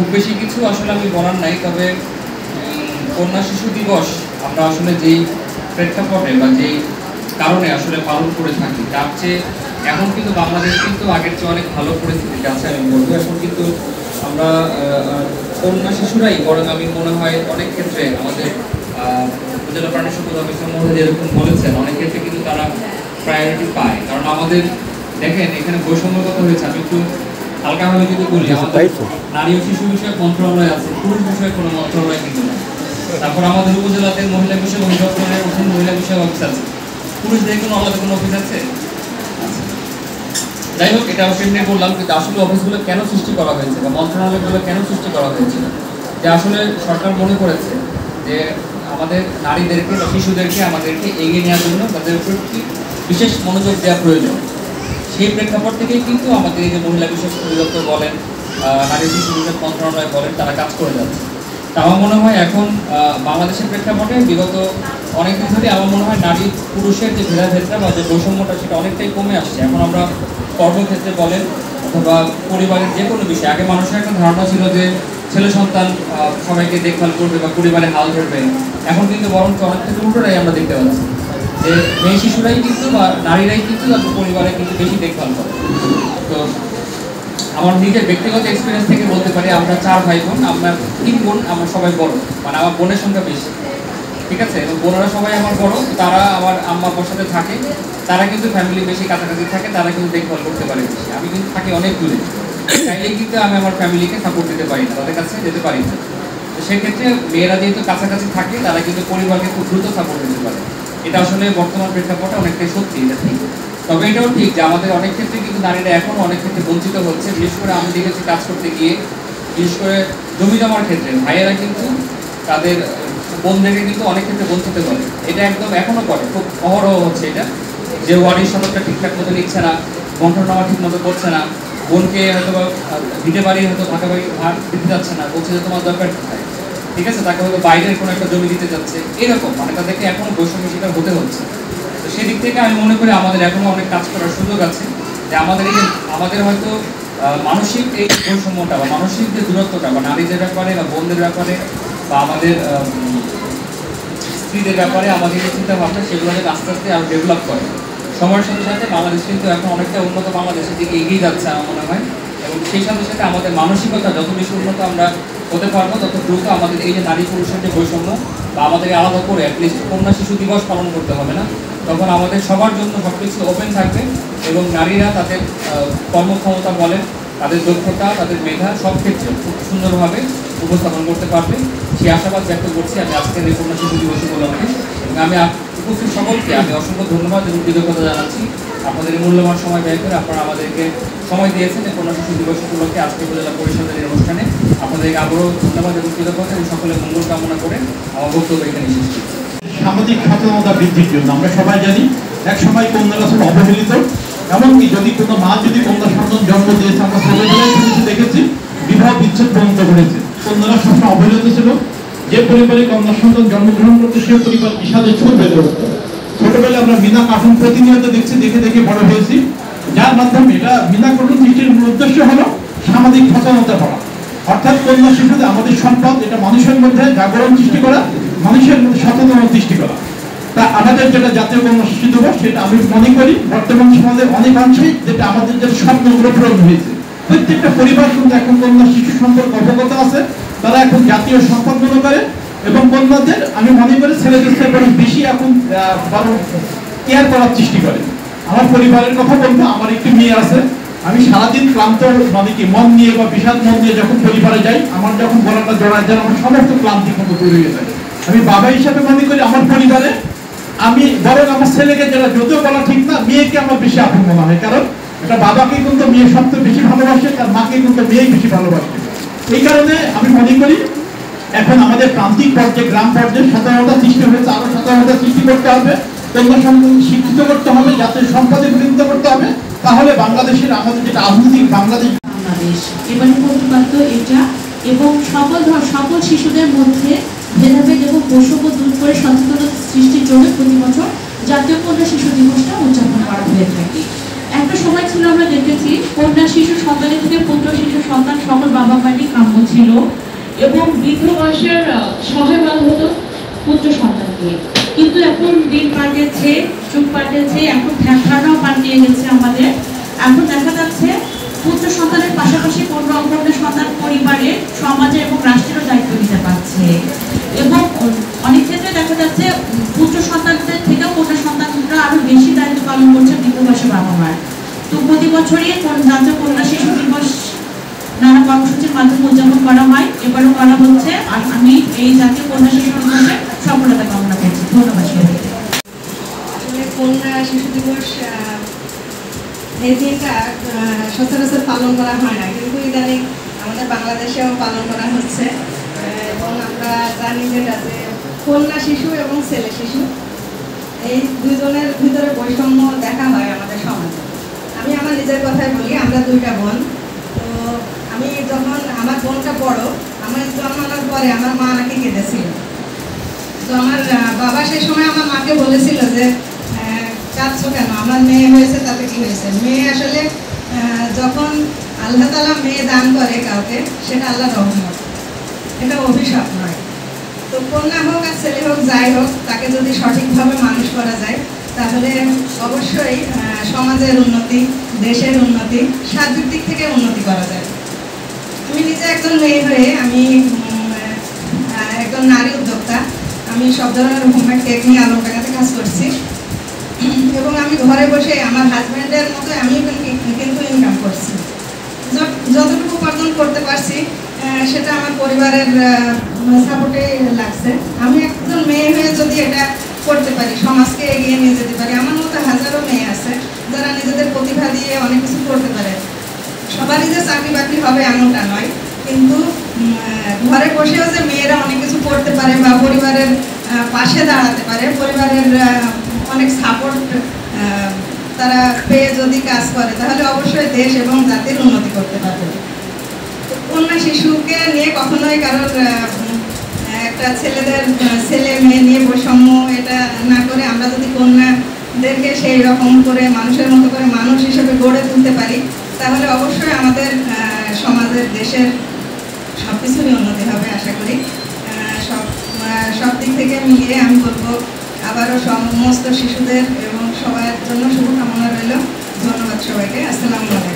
খুব বেশি কিছু আসলে আমি বলার নাই, তবে কন্যা শিশু দিবস আমরা আসলে যেই প্রেক্ষাপটে বা যেই কারণে আসলে পালন করে থাকি তার চেয়ে এখন কিন্তু বাংলাদেশ কিন্তু আগের চেয়ে অনেক ভালো পরিস্থিতিতে আছে আমি বলবো। এখন কিন্তু আমরা কন্যা শিশুরাই বরং আমি মনে হয় অনেক ক্ষেত্রে আমাদের উপজেলা প্রাণী সম্পদ অফিসার মধ্যে যেরকম বলেছেন অনেক ক্ষেত্রে কিন্তু তারা প্রায়োরিটি পায়। কারণ আমাদের দেখেন এখানে বৈষম্যের কথা হয়েছে, আমি একটু হালকাভাবে যদি বলি, আমাদের নারী ও শিশু বিষয়ক মন্ত্রণালয় আছে, পুরুষ বিষয়ক কোনো মন্ত্রণালয় কিন্তু না। তারপর আমাদের উপজেলাতে মহিলা বিষয়ক অধিদপ্তরের অধীন মহিলা বিষয়ক অফিস আছে, পুরুষদের কোনো আলাদা কোনো অফিস আছে? যাই হোক, এটা অবশ্যই নিয়ে বললাম, কিন্তু আসলে অফিসগুলো কেন সৃষ্টি করা হয়েছে বা মন্ত্রণালয়গুলো কেন সৃষ্টি করা হয়েছিল, যে আসলে সরকার মনে করেছে যে আমাদের নারীদেরকে বা শিশুদেরকে আমাদেরকে এগিয়ে নেওয়ার জন্য তাদের উপর বিশেষ মনোযোগ দেওয়া প্রয়োজন। সেই প্রেক্ষাপট থেকেই কিন্তু আমাদের এই যে মহিলা বিষয়ক অধিদপ্তর বলেন, নারী শিশু বিষয়ক মন্ত্রণালয় বলেন, তারা কাজ করে যাচ্ছে। তা আমার মনে হয় এখন বাংলাদেশের প্রেক্ষাপটে বিগত অনেকদিন ধরে আমার মনে হয় নারী পুরুষের যে ভেদাভেদটা বা যে বৈষম্যটা সেটা অনেকটাই কমে আসছে। এখন আমরা কর্মক্ষেত্রে বলেন অথবা পরিবারের যে কোনো বিষয়ে, আগে মানুষের একটা ধারণা ছিল যে ছেলে সন্তান সবাইকে দেখভাল করবে বা পরিবারে হাল ধরবে, এখন কিন্তু বরং অনেক ক্ষেত্রে উল্টোটাই আমরা দেখতে পাচ্ছি যে মেয়ে শিশুরাই কিন্তু বা নারীরাই কিন্তু তাদের পরিবারে কিন্তু বেশি দেখভাল করে। তো আমার নিজের ব্যক্তিগত এক্সপিরিয়েন্স থেকে বলতে পারি, আমরা 4 ভাই বোন, আমরা 3 বোন, আমরা সবাই বড়, মানে আমার বোনের সংখ্যা বেশি, ঠিক আছে, এবং বোনেরা সবাই আমার বড়, তারা আমার আম্মা আব্বার সাথে থাকে, তারা কিন্তু ফ্যামিলি বেশি কাছাকাছি থাকে, তারা কিন্তু দেখভাল করতে পারে বেশি। আমি কিন্তু থাকি অনেক দূরে, চাইলেই কিন্তু আমি আমার ফ্যামিলিকে সাপোর্ট দিতে পারি না, তাদের কাছে যেতে পারি না। তো সেক্ষেত্রে মেয়েরা যেহেতু কাছাকাছি থাকে তারা কিন্তু পরিবারকে খুব দ্রুত সাপোর্ট দিতে পারে। এটা আসলে বর্তমান প্রেক্ষাপটে অনেকটাই সত্যি, এটা ঠিক। তবে এটাও ঠিক যে আমাদের অনেক ক্ষেত্রে কিন্তু নারীরা এখনও অনেক ক্ষেত্রে বঞ্চিত হচ্ছে। বিশেষ করে আমি দেখেছি কাজ করতে গিয়ে, বিশেষ করে জমি জমার ক্ষেত্রে ভাইয়েরা কিন্তু তাদের বোনদেরকে কিন্তু অনেক ক্ষেত্রে বঞ্চিত করে। এটা একদম এখনও করে, খুব অহরহ হচ্ছে এটা, যে ওয়ার্ডের সদরটা ঠিকঠাক মতো নিচ্ছে না, বন্টনামা ঠিক মতো করছে না, বোনকে হয়তো ভিটে বাড়ি হয়তো ভাটা বাড়ি ভাগ দিতে যাচ্ছে না, বলছে যে তোমার দরকার কোথায়, ঠিক আছে, তাকে হয়তো বাইরের কোনো একটা জমি দিতে যাচ্ছে, এরকম মানে তাদেরকে এখনও বৈষম্য শিকার হতে হচ্ছে। তো সেদিক থেকে আমি মনে করি আমাদের এখনও অনেক কাজ করার সুযোগ আছে, যে আমাদের এই যে আমাদের হয়তো মানসিক এই বৈষম্যটা বা মানসিক যে দূরত্বটা বা নারীদের ব্যাপারে বা বোনদের ব্যাপারে বা আমাদের স্ত্রীদের ব্যাপারে আমাদের যে চিন্তাভাবনা সেগুলো আস্তে আস্তে আরও ডেভেলপ করে। সময়ের সাথে সাথে বাংলাদেশ কিন্তু এখন অনেকটা উন্নত বাংলাদেশের দিকে এগিয়ে যাচ্ছে আমার মনে হয়, এবং সেই সাথে সাথে আমাদের মানসিকতা যত বেশি উন্নত আমরা হতে পারবো তত দ্রুত আমাদের এই যে নারী পুরুষের যে বৈষম্য বা আমাদেরকে আলাদা করে অ্যাটলিস্ট কন্যা শিশু দিবস পালন করতে হবে না, তখন আমাদের সবার জন্য সব কিছু ওপেন থাকবে এবং নারীরা তাদের কর্মক্ষমতা বলেন, তাদের দক্ষতা, তাদের মেধা সব ক্ষেত্রে খুব সুন্দরভাবে উপস্থাপন করতে পারবে। সেই আশাবাদ ব্যক্ত করছি আমি আজকের এই কন্যা শিশু দিবস উপলক্ষে, এবং আমি উপস্থিত সকলকে আমি অসংখ্য ধন্যবাদ এবং কৃতজ্ঞতা জানাচ্ছি। আপনাদের মূল্যবান সময় ব্যয় করে আপনারা আমাদেরকে সময় দিয়েছেন এই কন্যা শিশু দিবস উপলক্ষে আজকে উপজেলা পরিষদের এই অনুষ্ঠানে। আপনাদেরকে আবারও ধন্যবাদ এবং কৃতজ্ঞতা এবং সকলের মঙ্গল কামনা করে আমার বক্তব্য এখানে শেষ করছি। সামাজিক সচেতনতা বৃদ্ধির জন্য আমরা সবাই জানি এক সময় কন্যারা ছিল অবহেলিত, এমনকি যদি কোনো মা যদি কন্যা সন্তান জন্ম দিয়েছে আমরা ছোটবেলায় কিছু দেখেছি বিবাহ বিচ্ছেদ পর্যন্ত করেছে। কন্যারা সবসময় অবহেলিত ছিল, যে পরিবারে কন্যা সন্তান জন্মগ্রহণ করতে সে পরিবার বিষাদে ছোট বেঁধে উঠত। ছোটবেলায় আমরা মিনা কার্টুন প্রতিনিয়ত দেখছি, দেখে দেখে বড় হয়েছি, যার মাধ্যমে এটা মিনা কার্টুন সৃষ্টির মূল উদ্দেশ্য হলো সামাজিক সচেতনতা করা, অর্থাৎ কন্যা শিশুদের আমাদের সম্পদ, এটা মানুষের মধ্যে জাগরণ সৃষ্টি করা, মানুষের মধ্যে সচেতনতা সৃষ্টি করা। তা আমাদের যেটা জাতীয় কন্যা শিশু দিবস সেটা আমি মনে করি বর্তমান সমাজের অনেকাংশেই যেটা আমাদের যে স্বপ্নগুলো পূরণ হয়েছে। প্রত্যেকটা পরিবার কিন্তু এখন কন্যা শিশু সম্পর্কে অবগত আছে, তারা এখন জাতীয় সম্পদ মনে করে এবং কন্যাদের আমি মনে করি ছেলেদের চেয়ে বরং বেশি এখন বরং কেয়ার করার সৃষ্টি করে। আমার পরিবারের কথা বলবো, আমার একটি মেয়ে আছে, আমি সারাদিন ক্লান্ত মানে কি মন নিয়ে বা বিষাদ মন নিয়ে যখন পরিবারে যাই, আমার যখন গলাটা জড়ায় যায় আমার সমস্ত ক্লান্তি কিন্তু দূর হয়ে যায়। আমি বাবা হিসাবে মনে করি আমার পরিবারে আমি বরং আমার ছেলেকে যেটা যদিও বলা ঠিক না, মেয়েকে আমার বেশি আপন মনে হয়, কারণ এটা বাবাকে কিন্তু মেয়ে সবচেয়ে বেশি ভালোবাসে, তার মাকে কিন্তু মেয়েই বেশি ভালোবাসে। এই কারণে আমি মনে করি এখন আমাদের প্রান্তিক পর্যায়ে গ্রাম পর্যায়ে সচেতনতা সৃষ্টি হয়েছে, আরো সচেতনতা সৃষ্টি করতে হবে, কন্যা সন্তান শিক্ষিত করতে হবে, জাতীয় সম্পদে পরিণত করতে হবে, তাহলে বাংলাদেশের আমাদের যেটা আধুনিক বাংলাদেশ এবারে বলতে পারতো এটা, এবং সকল শিশুদের মধ্যে ভেদাভেদ এবং বৈষম্য দূর করে সচেতনতা সৃষ্টির জন্য প্রতি বছর জাতীয় কন্যা শিশু দিবসটা উদযাপন করা হয়ে থাকে। একটা সময় ছিল আমরা দেখেছি কন্যা শিশু সন্তানের থেকে পুত্র শিশু সন্তান সকল বাবা মায়েরই কাম্য ছিল এবং বৃদ্ধ বয়সের সহায় বলা হতো পুত্র সন্তানকে। কিন্তু এখন দিন পাল্টেছে, যুগ পাল্টেছে, এখন ধারণাও পাল্টিয়ে গেছে আমাদের। এখন দেখা যাচ্ছে পুত্র সন্তানের পাশাপাশি কন্যা ও কন্যা সন্তান পরিবারের, সমাজের এবং রাষ্ট্রেরও দায়িত্ব নিতে পারছে এবং অনেক ক্ষেত্রে দেখা যাচ্ছে পুত্র সন্তানদের থেকেও কন্যা সন্তানরা আরো বেশি দায়িত্ব পালন করছে বৃদ্ধ বয়সে বাবা মার। তো প্রতি বছরই জাতীয় কন্যা শিশু দিবস নানা কর্মসূচির মাধ্যমে উদযাপন করা হয়, এবারও করা হচ্ছে। আর আমি এই জাতীয় কন্যা শিশু দিবসে সফলতা কামনা করছি। ধন্যবাদ। আসলে কন্যা শিশু দিবস এই দিনটা সচরাচর পালন করা হয় না, কিন্তু ইদানিং আমাদের বাংলাদেশেও পালন করা হচ্ছে এবং আমরা জানি যেটা যে কন্যা শিশু এবং ছেলে শিশু এই দুজনের ভিতরে বৈষম্য দেখা হয় আমাদের সমাজে। আমি আমার নিজের কথাই বলি, আমরা দুইটা বোন। তো আমি যখন আমার বোনটা বড়, আমার জন্মানোর পরে আমার মা নাকি কেঁদেছিল। তো আমার বাবা সেই সময় আমার মাকে বলেছিল যে কাঁদছো কেন, আমার মেয়ে হয়েছে তাতে কি হয়েছে। মেয়ে আসলে যখন আল্লাহ তাআলা মেয়ে দান করে কাউকে, সেটা আল্লাহর রহমত, এটা অভিশাপ নয়। তো কন্যা হোক আর ছেলে হোক, যাই হোক, তাকে যদি সঠিকভাবে মানুষ করা যায় তাহলে অবশ্যই সমাজের উন্নতি, দেশের উন্নতি, সার্বিক দিক থেকে উন্নতি করা যায়। আমি নিজে একজন মেয়ে হয়ে আমি একজন নারী উদ্যোক্তা। আমি সব ধরনের হোমমেড কেক নিয়ে আলমডাঙ্গাতে কাজ করছি এবং আমি ঘরে বসে আমার হাজব্যান্ডের মতো আমি কিন্তু ইনকাম করছি। যতটুকু উপার্জন করতে পারছি সেটা আমার পরিবারের সাপোর্টে লাগছে। আমি একজন মেয়ে হয়ে যদি এটা করতে পারি, সমাজকে এগিয়ে নিয়ে যেতে পারি, আমার মতো হাজারো মেয়ে আছে যারা নিজেদের প্রতিভা দিয়ে অনেক কিছু করতে পারে। সবারই যে চাকরি বাকরি হবে এমনটা নয়, কিন্তু ঘরে বসেও যে মেয়েরা অনেক কিছু করতে পারে বা পরিবারের পাশে দাঁড়াতে পারে, পরিবারের অনেক সাপোর্ট তারা পেয়ে যদি কাজ করে, তাহলে অবশ্যই দেশ এবং জাতির উন্নতি করতে পারবে। কন্যা শিশুকে নিয়ে কখনোই কারোর একটা ছেলে মেয়ে নিয়ে বৈষম্য এটা না করে আমরা যদি কন্যাদেরকে সেই রকম করে মানুষের মতো করে মানুষ হিসেবে গড়ে তুলতে পারি, তাহলে অবশ্যই আমাদের সমাজের, দেশের সব কিছুরই উন্নতি হবে আশা করি। সব দিক থেকে মিলিয়ে আমি বলবো আবারও সমস্ত শিশুদের এবং সবার জন্য শুভকামনা রইল। ধন্যবাদ সবাইকে। আসসালামু আলাইকুম।